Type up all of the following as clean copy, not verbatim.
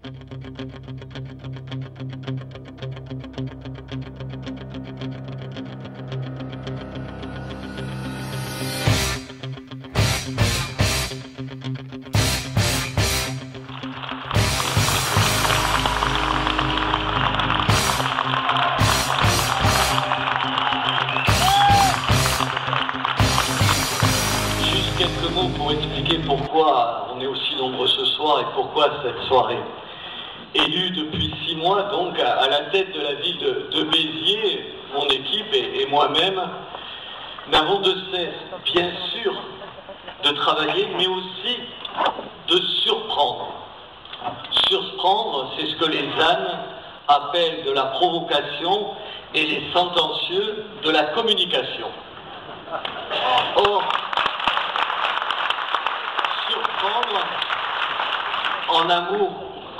Quelques mots pour expliquer pourquoi on est aussi nombreux ce soir et pourquoi cette soirée. Élu depuis 6 mois donc à la tête de la ville de Béziers, mon équipe et moi-même n'avons de cesse, bien sûr, de travailler, mais aussi de surprendre. Surprendre, c'est ce que les ânes appellent de la provocation et les sentencieux de la communication. Or, surprendre, en amour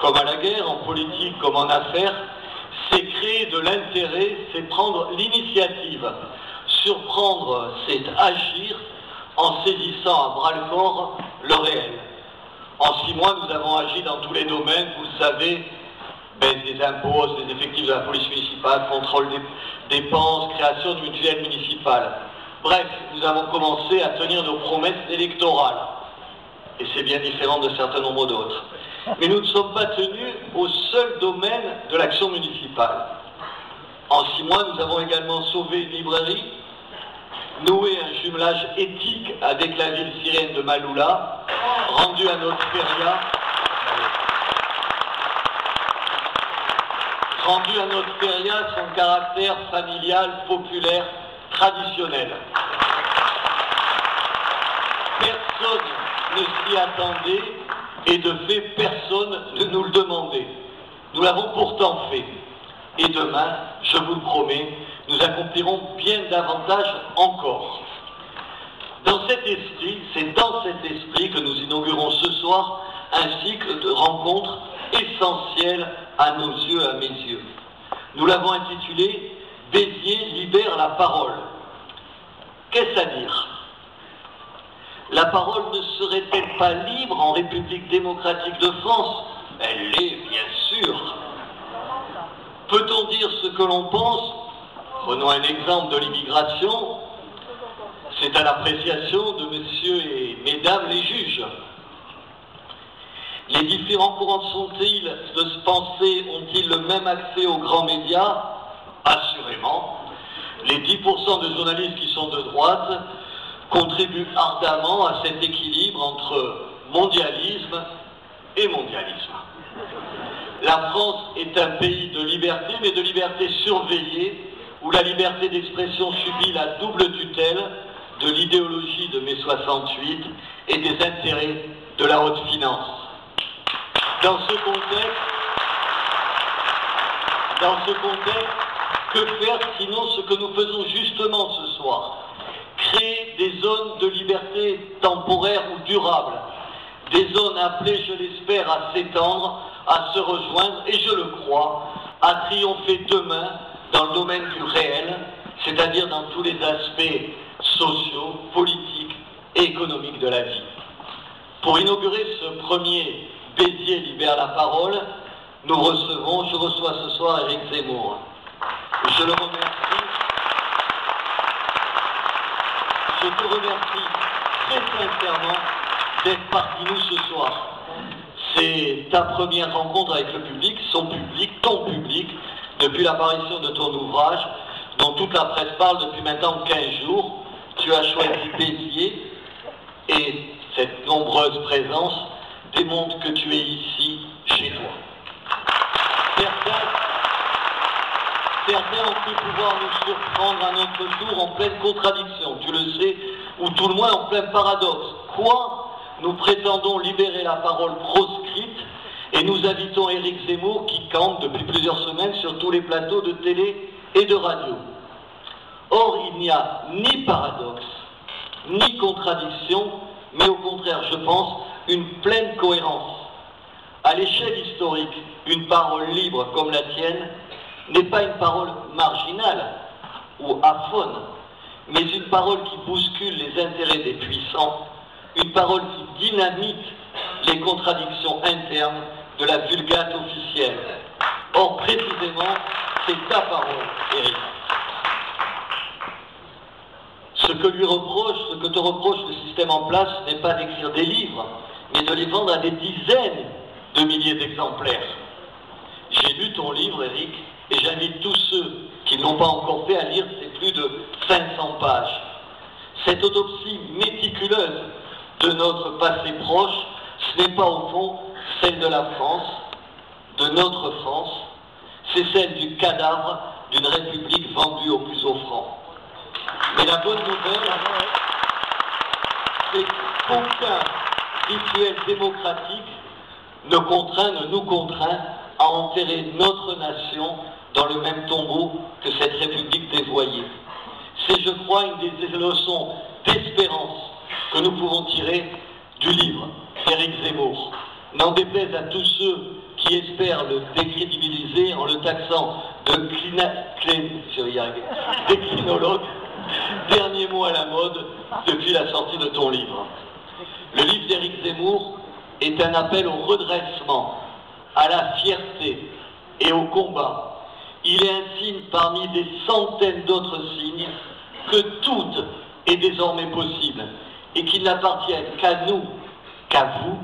comme à la guerre, en politique comme en affaires, c'est créer de l'intérêt, c'est prendre l'initiative. Surprendre, c'est agir en saisissant à bras-le-corps le réel. En 6 mois, nous avons agi dans tous les domaines, vous le savez, baisse des impôts, des effectifs de la police municipale, contrôle des dépenses, création d'une mutuelle municipale. Bref, nous avons commencé à tenir nos promesses électorales. Et c'est bien différent de certains nombres d'autres. Mais nous ne sommes pas tenus au seul domaine de l'action municipale. En 6 mois, nous avons également sauvé une librairie, noué un jumelage éthique avec la ville syrienne de Maloula, rendu à notre feria son caractère familial, populaire, traditionnel. Personne ne s'y attendait et de fait personne ne nous le demandait. Nous l'avons pourtant fait. Et demain, je vous le promets, nous accomplirons bien davantage encore. C'est dans cet esprit que nous inaugurons ce soir un cycle de rencontres essentielles à nos yeux, à mes yeux. Nous l'avons intitulé « Béziers libère la parole ». Qu'est-ce à dire ? La parole ne serait-elle pas libre en République démocratique de France? Elle l'est, bien sûr. Peut-on dire ce que l'on pense? Prenons un exemple de l'immigration. C'est à l'appréciation de messieurs et mesdames les juges. Les différents courants de pensée ont-ils le même accès aux grands médias? Assurément. Les 10% de journalistes qui sont de droite contribuent ardemment à cet équilibre entre mondialisme et mondialisme. La France est un pays de liberté, mais de liberté surveillée, où la liberté d'expression subit la double tutelle de l'idéologie de mai 68 et des intérêts de la haute finance. Dans ce contexte, que faire sinon ce que nous faisons justement ce soir? Créer des zones de liberté temporaire ou durable, des zones appelées, je l'espère, à s'étendre, à se rejoindre, et je le crois, à triompher demain dans le domaine du réel, c'est-à-dire dans tous les aspects sociaux, politiques et économiques de la vie. Pour inaugurer ce premier Béziers libère la parole, je reçois ce soir Éric Zemmour. Je le remercie. Je te remercie très sincèrement d'être parmi nous ce soir. C'est ta première rencontre avec le public, son public, ton public, depuis l'apparition de ton ouvrage, dont toute la presse parle depuis maintenant 15 jours. Tu as choisi Béziers et cette nombreuse présence démontre que tu es ici, chez toi. Certains ont cru pouvoir nous surprendre à notre tour en pleine contradiction, tu le sais, ou tout le moins en plein paradoxe. Quoi? Nous prétendons libérer la parole proscrite et nous invitons Éric Zemmour qui campe depuis plusieurs semaines sur tous les plateaux de télé et de radio. Or, il n'y a ni paradoxe, ni contradiction, mais au contraire, je pense, une pleine cohérence. À l'échelle historique, une parole libre comme la tienne n'est pas une parole marginale ou aphone, mais une parole qui bouscule les intérêts des puissants, une parole qui dynamite les contradictions internes de la vulgate officielle. Or, précisément, c'est ta parole, Éric. Ce que te reproche le système en place, n'est pas d'écrire des livres, mais de les vendre à des dizaines de milliers d'exemplaires. J'ai lu ton livre, Éric, et j'invite tous ceux qui ne l'ont pas encore fait à lire ces plus de 500 pages. Cette autopsie méticuleuse de notre passé proche, ce n'est pas au fond celle de la France, de notre France, c'est celle du cadavre d'une république vendue au plus offrant. Mais la bonne nouvelle, c'est qu'aucun rituel démocratique ne nous contraint à enterrer notre nation dans le même tombeau que cette république dévoyée. C'est, je crois, une des leçons d'espérance que nous pouvons tirer du livre d'Éric Zemmour. N'en déplaise à tous ceux qui espèrent le décrédibiliser en le taxant de déclinologue, dernier mot à la mode depuis la sortie de ton livre. Le livre d'Éric Zemmour est un appel au redressement, à la fierté et au combat. Il est un signe parmi des centaines d'autres signes que tout est désormais possible et qu'il n'appartient qu'à nous, qu'à vous,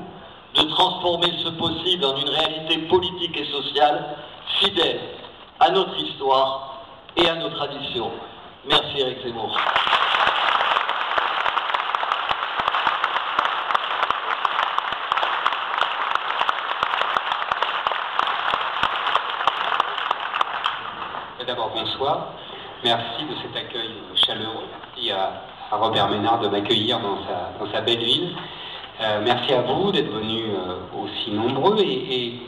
de transformer ce possible en une réalité politique et sociale fidèle à notre histoire et à nos traditions. Merci Éric Zemmour. D'abord, bonsoir. Merci de cet accueil chaleureux. Merci à Robert Ménard de m'accueillir dans sa belle ville. Merci à vous d'être venus aussi nombreux. Et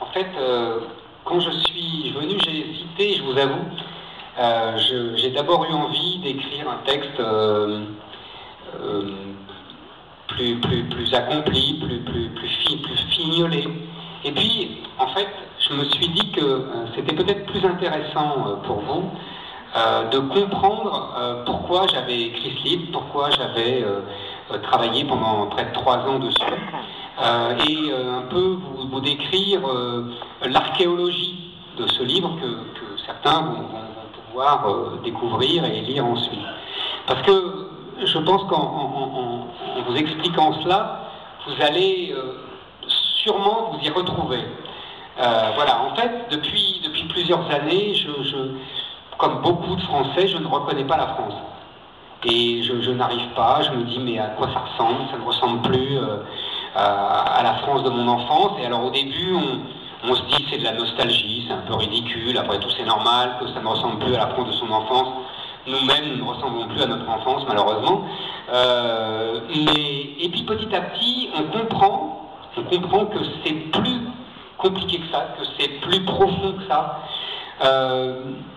en fait, quand je suis venu, j'ai hésité, je vous avoue. J'ai d'abord eu envie d'écrire un texte plus accompli, plus fignolé. Et puis, en fait, je me suis dit que c'était peut-être plus intéressant pour vous de comprendre pourquoi j'avais écrit ce livre, pourquoi j'avais travaillé pendant près de 3 ans dessus, et un peu vous décrire l'archéologie de ce livre que certains vont pouvoir découvrir et lire ensuite. Parce que je pense qu'en vous expliquant cela, vous allez sûrement vous y retrouver. Voilà, en fait, depuis plusieurs années, comme beaucoup de Français, je ne reconnais pas la France. Et je n'arrive pas, je me dis, mais à quoi ça ressemble? Ça ne ressemble plus à la France de mon enfance. Et alors au début, on se dit c'est de la nostalgie, c'est un peu ridicule, après tout c'est normal que ça ne ressemble plus à la France de son enfance. Nous-mêmes, nous ne ressemblons plus à notre enfance, malheureusement. Et puis petit à petit, on comprend que c'est plus compliqué que ça, que c'est plus profond que ça,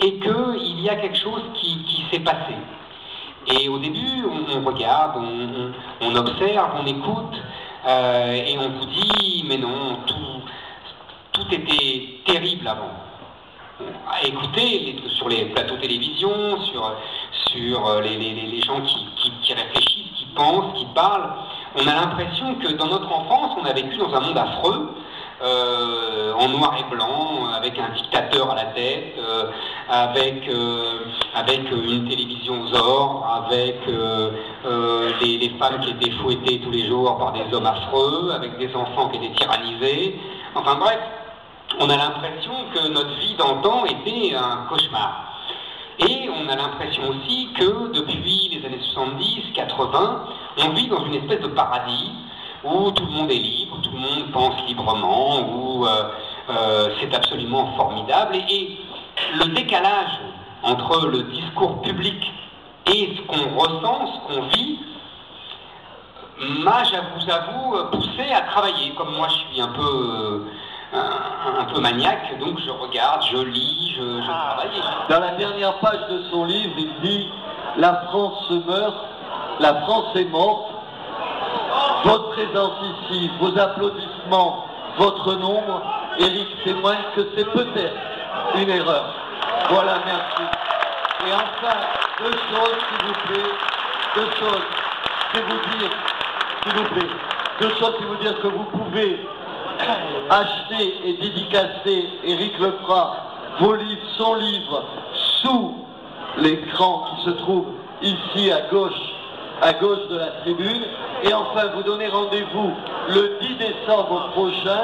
et qu'il y a quelque chose qui s'est passé. Et au début, on regarde, on observe, on écoute, et on vous dit, mais non, tout était terrible avant. Écoutez sur les plateaux télévision, sur les gens qui réfléchissent, qui pensent, qui parlent, on a l'impression que dans notre enfance, on a vécu dans un monde affreux, en noir et blanc, avec un dictateur à la tête, avec une télévision aux ordres, avec des femmes qui étaient fouettées tous les jours par des hommes affreux, avec des enfants qui étaient tyrannisés. Enfin bref, on a l'impression que notre vie d'antan était un cauchemar. Et on a l'impression aussi que depuis les années 70, 80, on vit dans une espèce de paradis où tout le monde est libre, où tout le monde pense librement, où c'est absolument formidable. Et le décalage entre le discours public et ce qu'on ressent, ce qu'on vit, m'a, je vous avoue, poussé à travailler. Comme moi, je suis un peu maniaque, donc je regarde, je lis, je travaille. Dans la dernière page de son livre, il dit « La France se meurt, la France est morte. Votre présence ici, vos applaudissements, votre nombre, Éric témoigne que c'est peut-être une erreur. » Voilà, merci. Et enfin, 2 choses, s'il vous plaît. 2 choses, c'est vous dire, s'il vous plaît, 2 choses, c'est vous dire que vous pouvez acheter et dédicacer Éric Leprat, vos livres, son livre, sous l'écran qui se trouve ici à gauche de la tribune. Et enfin, vous donnez rendez-vous le 10 décembre prochain.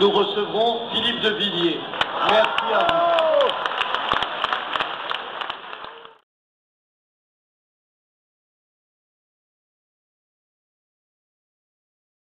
Nous recevrons Philippe de Villiers. Merci à vous.